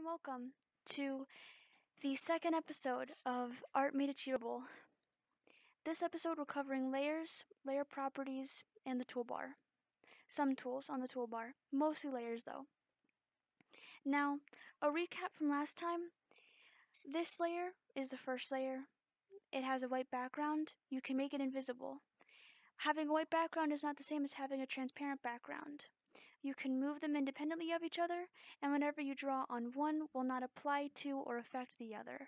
welcome to the second episode of Art Made Achievable. This episode we're covering layers, layer properties, and the toolbar. Some tools on the toolbar, mostly layers though. Now, a recap from last time. This layer is the first layer. It has a white background. You can make it invisible. Having a white background is not the same as having a transparent background. You can move them independently of each other, and whatever you draw on one will not apply to or affect the other.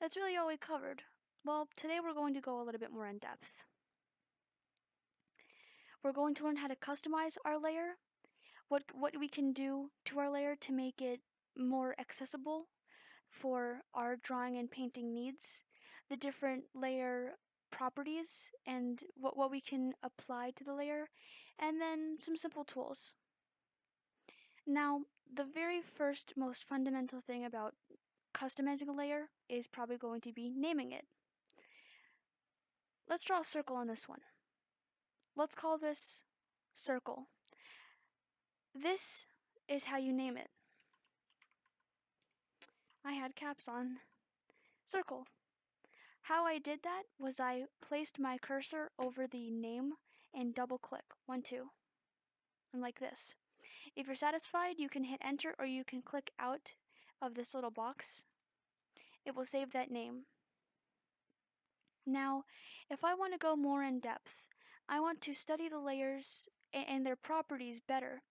That's really all we covered. Well, today we're going to go a little bit more in depth. We're going to learn how to customize our layer, what we can do to our layer to make it more accessible for our drawing and painting needs, the different layer properties and what we can apply to the layer, and then some simple tools. Now, the very first most fundamental thing about customizing a layer is probably going to be naming it. Let's draw a circle on this one. Let's call this circle. This is how you name it. I had caps on. Circle. How I did that was I placed my cursor over the name and double click. 1, 2. And like this. If you're satisfied, you can hit enter or you can click out of this little box. It will save that name. Now, if I want to go more in depth, I want to study the layers and their properties better,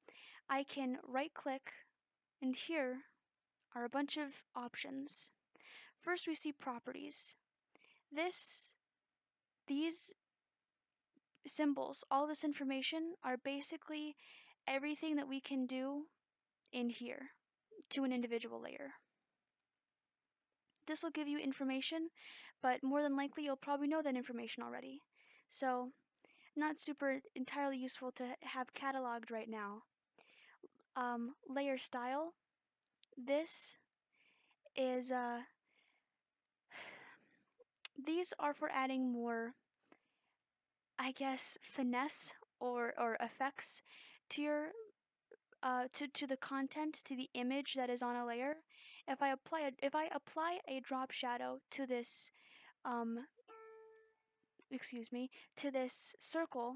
I can right click, and here are a bunch of options. First we see properties. These symbols, all this information are basically everything that we can do in here to an individual layer. This will give you information, but more than likely you'll probably know that information already. So, not super entirely useful to have cataloged right now. Layer style. This is these are for adding more, I guess, finesse or effects to your to the content, to the image that is on a layer. If I apply a drop shadow to this to this circle,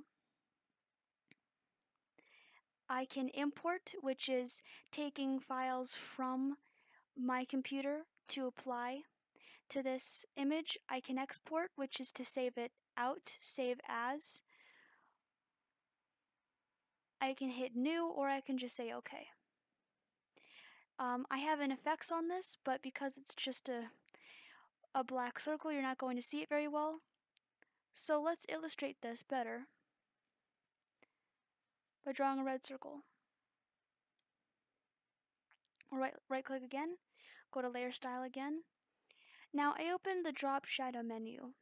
I can import, which is taking files from my computer to apply to this image. I can export, which is to save it out, save as. I can hit new, or I can just say OK. I have an effects on this, but because it's just a black circle, you're not going to see it very well. So let's illustrate this better by drawing a red circle. Right click again, go to layer style again. Now I open the drop shadow menu.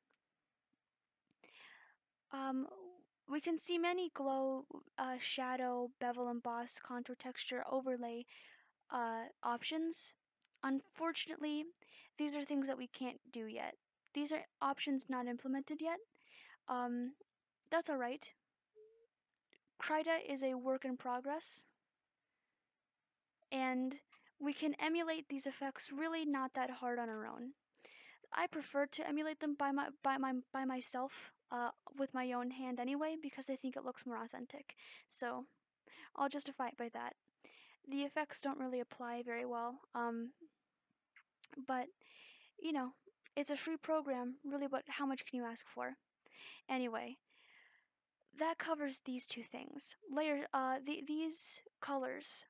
We can see many glow, shadow, bevel, emboss, contour, texture, overlay options. Unfortunately, these are things that we can't do yet. These are options not implemented yet. That's alright. Krita is a work in progress, and we can emulate these effects really not that hard on our own. I prefer to emulate them by myself with my own hand anyway, because I think it looks more authentic. So I'll justify it by that. The effects don't really apply very well, but you know, it's a free program. Really, how much can you ask for? Anyway, that covers these two things. These colors.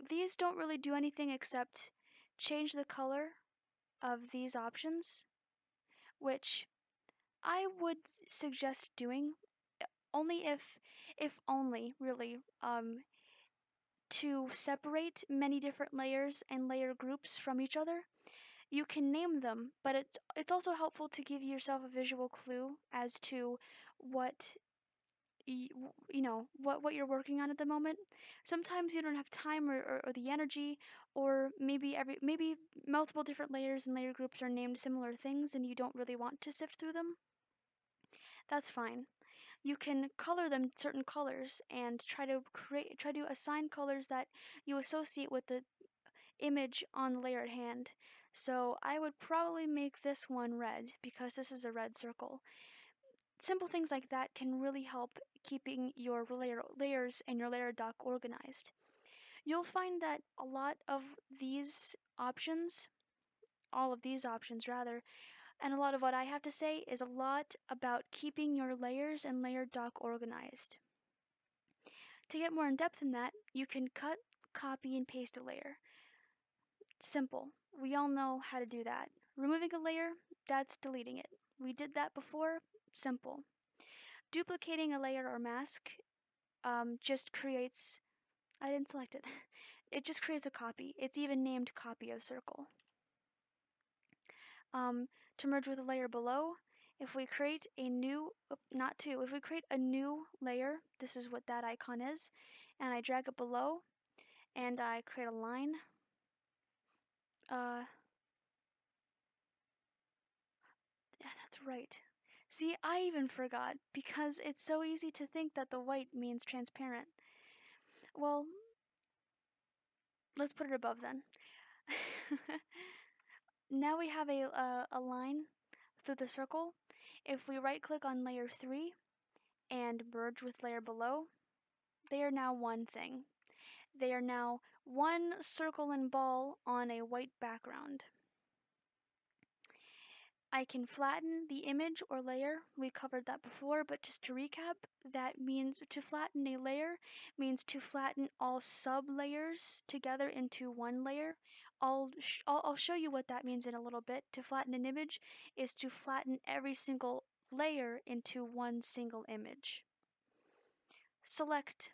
These don't really do anything except change the color of these options, which I would suggest doing only if only really to separate many different layers and layer groups from each other. You can name them, but it's also helpful to give yourself a visual clue as to what what you're working on at the moment. Sometimes you don't have time or the energy, or maybe multiple different layers and layer groups are named similar things and you don't really want to sift through them. That's fine. You can color them certain colors and try to assign colors that you associate with the image on the layer at hand. So I would probably make this one red because this is a red circle. Simple things like that can really help keeping your layers and your layer dock organized. You'll find that a lot of these options, all of these options rather, and a lot of what I have to say is a lot about keeping your layers and layer dock organized. To get more in depth in that, you can cut, copy, and paste a layer. Simple. We all know how to do that. Removing a layer, that's deleting it. We did that before. Simple. Duplicating a layer or mask just creates... I didn't select it. It just creates a copy. It's even named copy of circle. To merge with a layer below, if we create a new, if we create a new layer, this is what that icon is, and I drag it below, and I create a line, yeah, that's right. See, I even forgot, because it's so easy to think that the white means transparent. Well, let's put it above then. Now we have a line through the circle. If we right click on layer 3 and merge with layer below, they are now one thing. They are now one circle and ball on a white background. I can flatten the image or layer. We covered that before, but just to recap, that means to flatten a layer means to flatten all sub-layers together into one layer. I'll show you what that means in a little bit. To flatten an image is to flatten every single layer into one single image. Select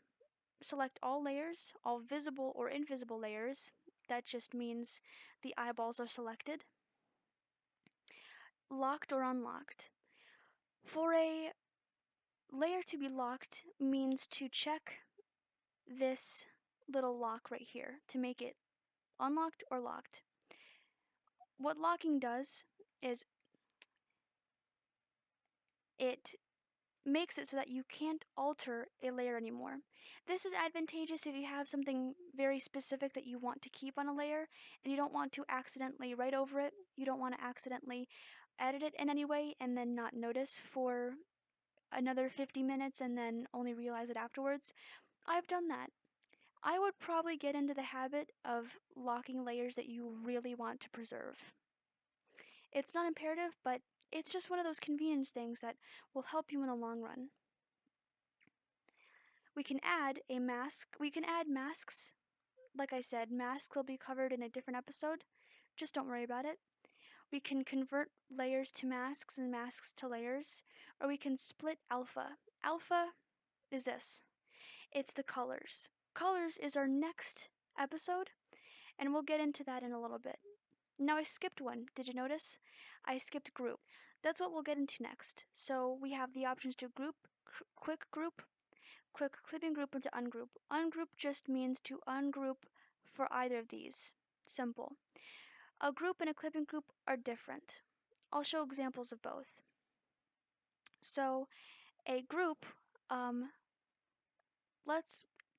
all layers, all visible or invisible layers. That just means the eyeballs are selected. Locked or unlocked. For a layer to be locked means to check this little lock right here to make it unlocked or locked. What locking does is it makes it so that you can't alter a layer anymore. This is advantageous if you have something very specific that you want to keep on a layer and you don't want to accidentally write over it. You don't want to accidentally edit it in any way and then not notice for another 50 minutes and then only realize it afterwards. I've done that. I would probably get into the habit of locking layers that you really want to preserve. It's not imperative, but it's just one of those convenience things that will help you in the long run. We can add a mask. We can add masks. Like I said, masks will be covered in a different episode. Just don't worry about it. We can convert layers to masks and masks to layers, or we can split alpha. Alpha is this. It's the colors. Colors is our next episode, and we'll get into that in a little bit. Now I skipped one. Did you notice? I skipped group. That's what we'll get into next. So we have the options to group, quick clipping group, and to ungroup. Ungroup just means to ungroup for either of these. Simple. A group and a clipping group are different. I'll show examples of both. So a group,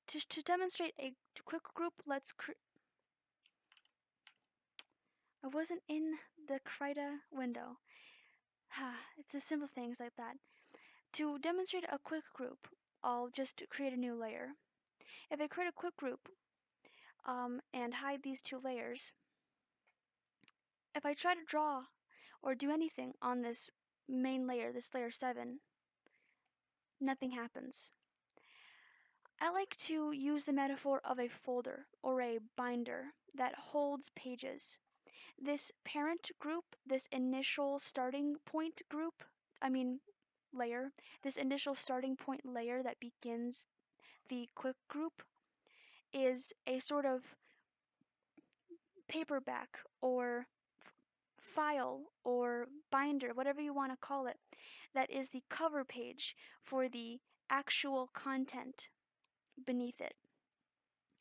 to demonstrate a quick group, I wasn't in the Krita window. It's the simple things like that. To demonstrate a quick group, I'll just create a new layer. If I create a quick group and hide these two layers, if I try to draw or do anything on this main layer, this layer 7, nothing happens. I like to use the metaphor of a folder or a binder that holds pages. This parent group, this initial starting point layer, this initial starting point layer that begins the quick group is a sort of paperback or file or binder, whatever you want to call it, that is the cover page for the actual content beneath it.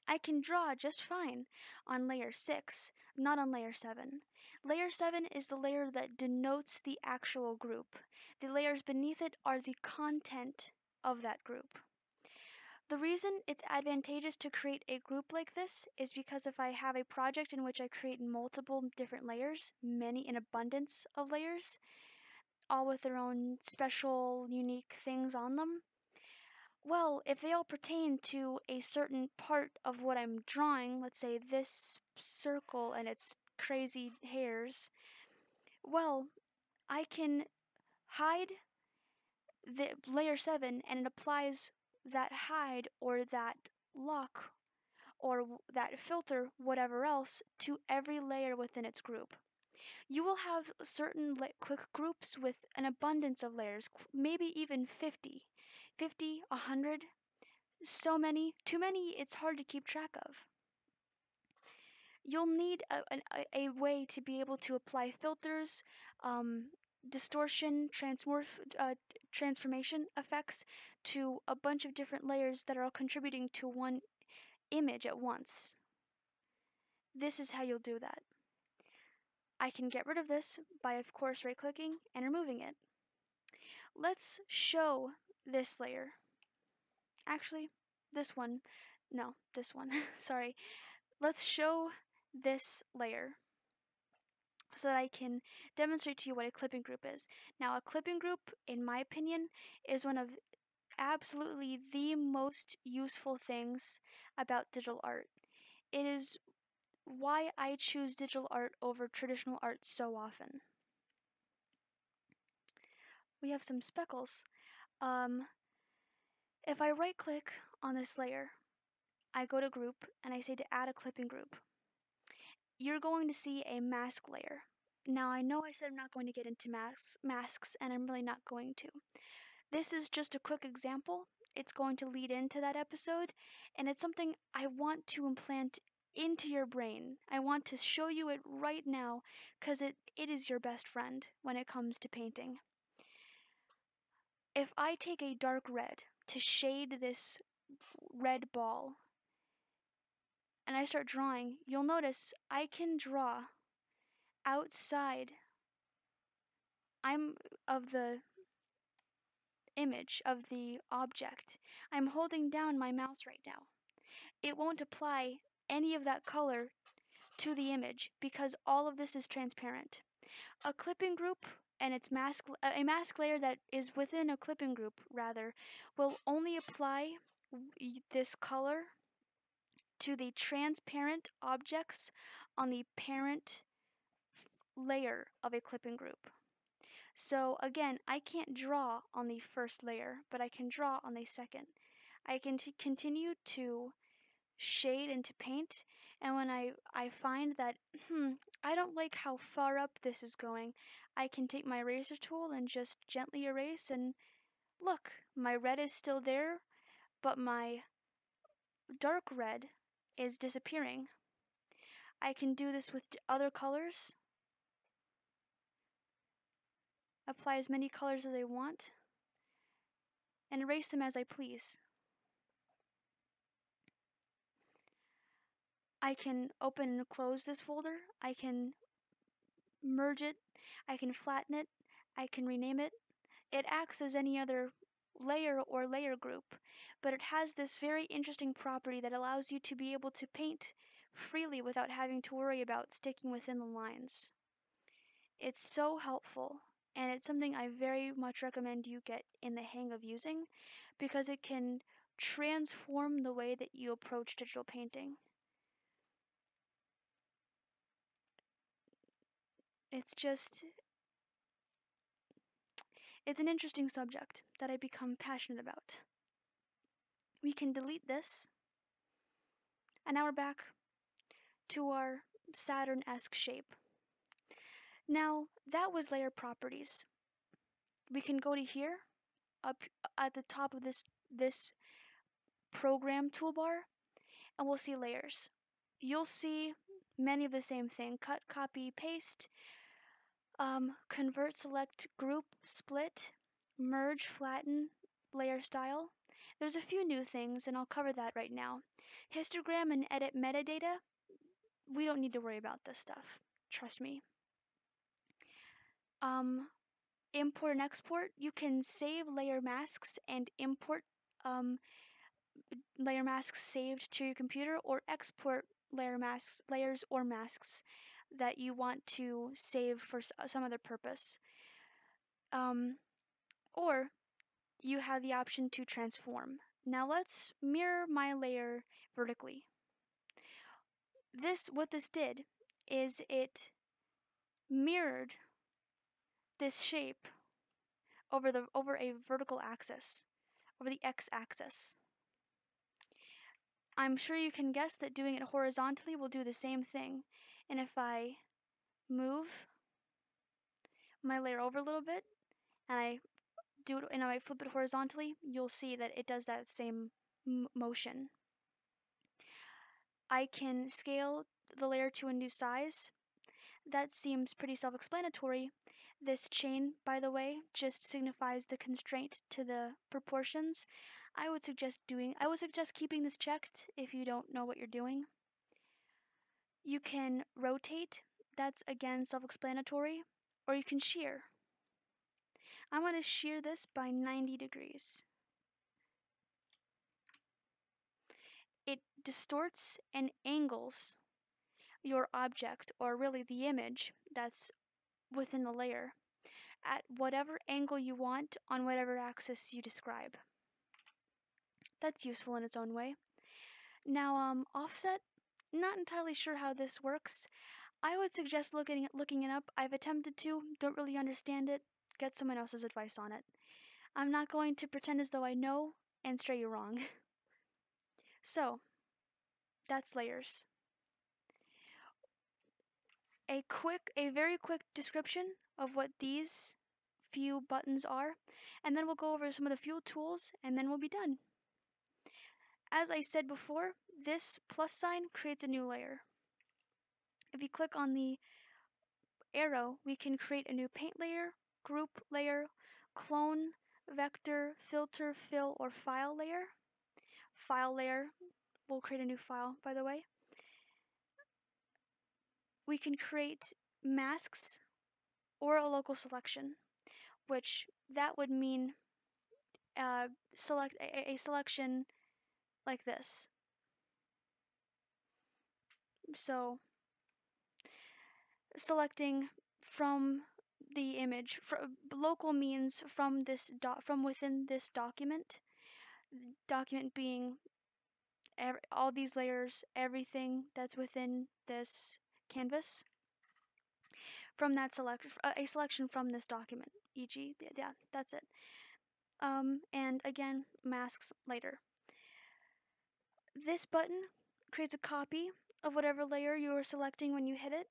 I can draw just fine on layer 6, not on layer 7. Layer 7 is the layer that denotes the actual group. The layers beneath it are the content of that group. The reason it's advantageous to create a group like this is because if I have a project in which I create multiple different layers, many in abundance of layers, all with their own special, unique things on them, well, if they all pertain to a certain part of what I'm drawing, let's say this circle and its crazy hairs, well, I can hide the layer 7 and it applies that hide or that lock or that filter, whatever else, to every layer within its group. You will have certain quick groups with an abundance of layers, maybe even 50, 100, so many, too many, it's hard to keep track of. You'll need a way to be able to apply filters, distortion, transformation effects to a bunch of different layers that are all contributing to one image at once. This is how you'll do that. I can get rid of this by, of course, right-clicking and removing it. Let's show this layer. Actually, this one. No, this one. Sorry. Let's show this layer so that I can demonstrate to you what a clipping group is. Now, a clipping group, in my opinion, is one of absolutely the most useful things about digital art. It is why I choose digital art over traditional art so often. We have some speckles. If I right click on this layer, I go to group and I say to add a clipping group. You're going to see a mask layer. Now I know I said I'm not going to get into masks and I'm really not going to. This is just a quick example. It's going to lead into that episode and it's something I want to implant into your brain. I want to show you it right now because it is your best friend when it comes to painting. If I take a dark red to shade this red ball and I start drawing, you'll notice I can draw outside of the image of the object. I'm holding down my mouse right now. It won't apply any of that color to the image because all of this is transparent. A clipping group and its a mask layer that is within a clipping group rather will only apply this color to the transparent objects on the parent layer of a clipping group. So again, I can't draw on the first layer, but I can draw on the second. I can continue to shade and to paint, and when I find that, I don't like how far up this is going, I can take my eraser tool and just gently erase, and look, my red is still there, but my dark red is disappearing. I can do this with other colors, apply as many colors as I want, and erase them as I please. I can open and close this folder, I can merge it, I can flatten it, I can rename it. It acts as any other layer or layer group, but it has this very interesting property that allows you to be able to paint freely without having to worry about sticking within the lines. It's so helpful, and it's something I very much recommend you get in the hang of using because it can transform the way that you approach digital painting. It's an interesting subject that I become passionate about. We can delete this, and now we're back to our Saturn-esque shape. Now, that was layer properties. We can go to here, up at the top of this program toolbar, and we'll see layers. You'll see many of the same thing: cut, copy, paste, convert, select, group, split, merge, flatten, layer style. There's a few new things, and I'll cover that right now. Histogram and edit metadata, we don't need to worry about this stuff. Trust me. Import and export, you can save layer masks and import layer masks saved to your computer, or export layers or masks that you want to save for some other purpose. Or you have the option to transform. Now let's mirror my layer vertically. What this did is it mirrored this shape over a vertical axis, over the x-axis. I'm sure you can guess that doing it horizontally will do the same thing. And if I move my layer over a little bit and I flip it horizontally, you'll see that it does that same motion. I can scale the layer to a new size. That seems pretty self-explanatory. This chain, by the way, just signifies the constraint to the proportions. I would suggest keeping this checked if you don't know what you're doing. You can rotate, that's again self-explanatory, or you can shear. I want to shear this by 90 degrees. It distorts and angles your object, or really the image that's within the layer, at whatever angle you want on whatever axis you describe. That's useful in its own way. Now, offset, not entirely sure how this works. I would suggest looking it up. I've attempted to, don't really understand it. Get someone else's advice on it. I'm not going to pretend as though I know and stray you wrong. So, that's layers. A very quick description of what these few buttons are, and then we'll go over some of the few tools, and then we'll be done. As I said before, this plus sign creates a new layer. If you click on the arrow, we can create a new paint layer, group layer, clone, vector, filter, fill, or file layer. File layer will create a new file, by the way. We can create masks or a local selection, which that would mean select a selection like this. So selecting from the image, local means from within this document being all these layers, everything that's within this canvas. From that a selection from this document, e.g., yeah, that's it. And again, masks later. This button creates a copy of whatever layer you are selecting when you hit it.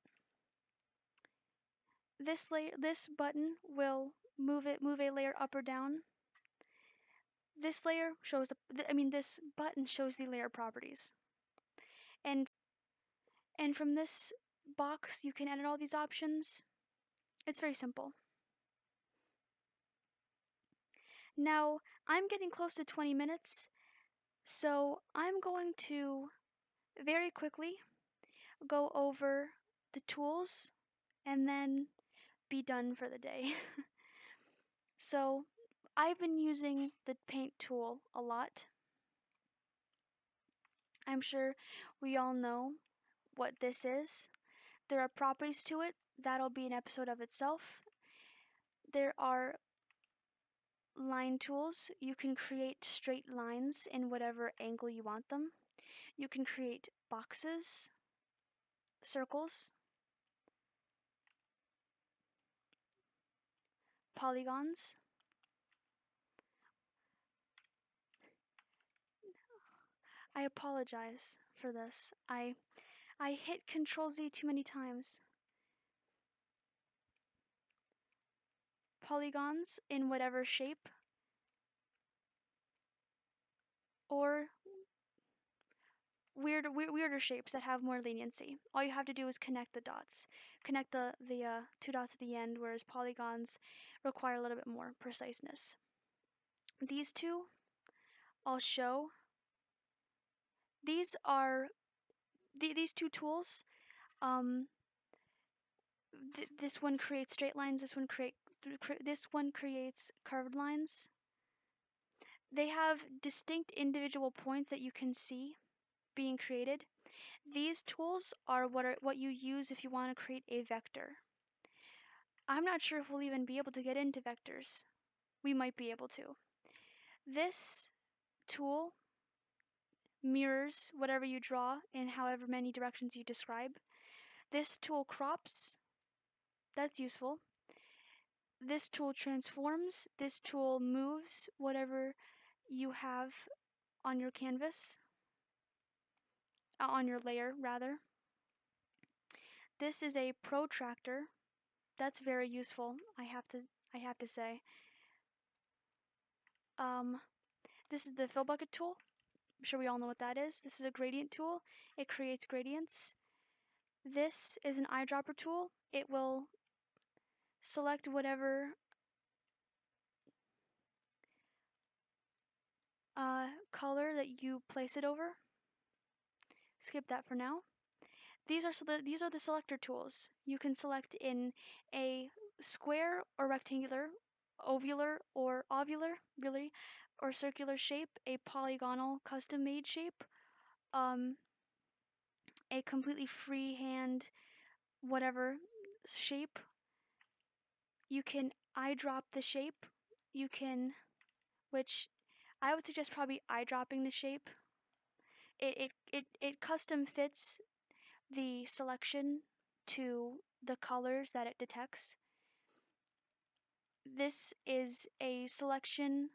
This button will move a layer up or down. This layer shows this button shows the layer properties. And from this box, you can edit all these options. It's very simple. Now, I'm getting close to 20 minutes, so I'm going to very quickly go over the tools and then be done for the day. So, I've been using the paint tool a lot. I'm sure we all know what this is. There are properties to it. That'll be an episode of itself. There are line tools. You can create straight lines in whatever angle you want them. You can create boxes, circles, polygons. I apologize for this. I hit Control Z too many times. Polygons in whatever shape, or weirder shapes that have more leniency. All you have to do is connect the dots. Connect the two dots at the end, whereas polygons require a little bit more preciseness. These two I'll show. These are these two tools. This one creates straight lines. This one creates curved lines. They have distinct individual points that you can see being created. These tools are what you use if you want to create a vector. I'm not sure if we'll even be able to get into vectors. We might be able to. This tool mirrors whatever you draw in however many directions you describe. This tool crops. That's useful. This tool transforms. This tool moves whatever you have on your canvas, on your layer rather. This is a protractor. That's very useful, I have to say. This is the fill bucket tool. I'm sure we all know what that is. This is a gradient tool. It creates gradients. This is an eyedropper tool. It will select whatever color that you place it over. Skip that for now. These are the selector tools. You can select in a square or rectangular, ovular or ovular, really, or circular shape, a polygonal custom-made shape, a completely freehand whatever shape. You can eyedrop the shape. You can, which I would suggest probably eyedropping the shape. It custom fits the selection to the colors that it detects. This is a selection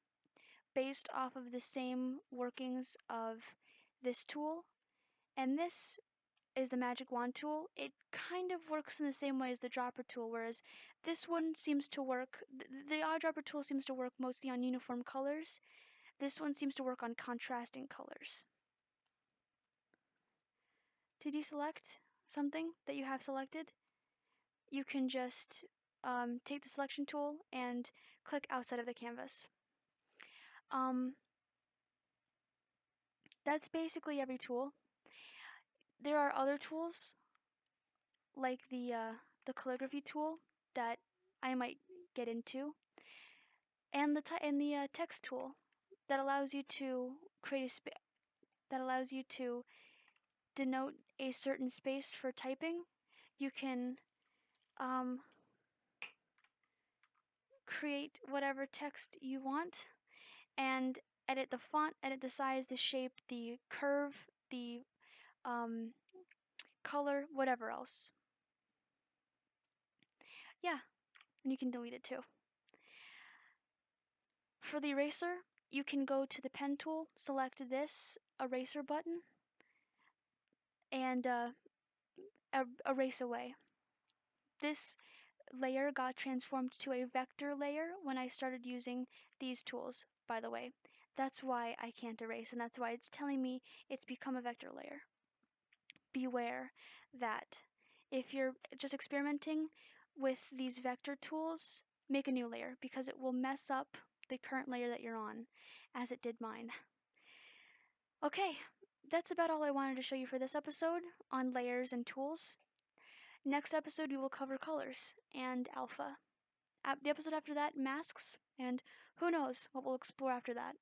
based off of the same workings of this tool, and this is the magic wand tool. It kind of works in the same way as the dropper tool, whereas this one seems to work, the eyedropper tool seems to work mostly on uniform colors. This one seems to work on contrasting colors. To deselect something that you have selected, you can just take the selection tool and click outside of the canvas. That's basically every tool. There are other tools like the calligraphy tool that I might get into, and the text tool that allows you to create that allows you to denote a certain space for typing. You can create whatever text you want and edit the font, edit the size, the shape, the curve, the color, whatever else. Yeah, and you can delete it too. For the eraser, you can go to the pen tool, select this eraser button, and erase away. This layer got transformed to a vector layer when I started using these tools, by the way. That's why I can't erase, and that's why it's telling me it's become a vector layer. Beware that if you're just experimenting with these vector tools, make a new layer, because it will mess up the current layer that you're on, as it did mine. Okay, that's about all I wanted to show you for this episode on layers and tools. Next episode, we will cover colors and alpha. The episode after that, masks, and who knows what we'll explore after that.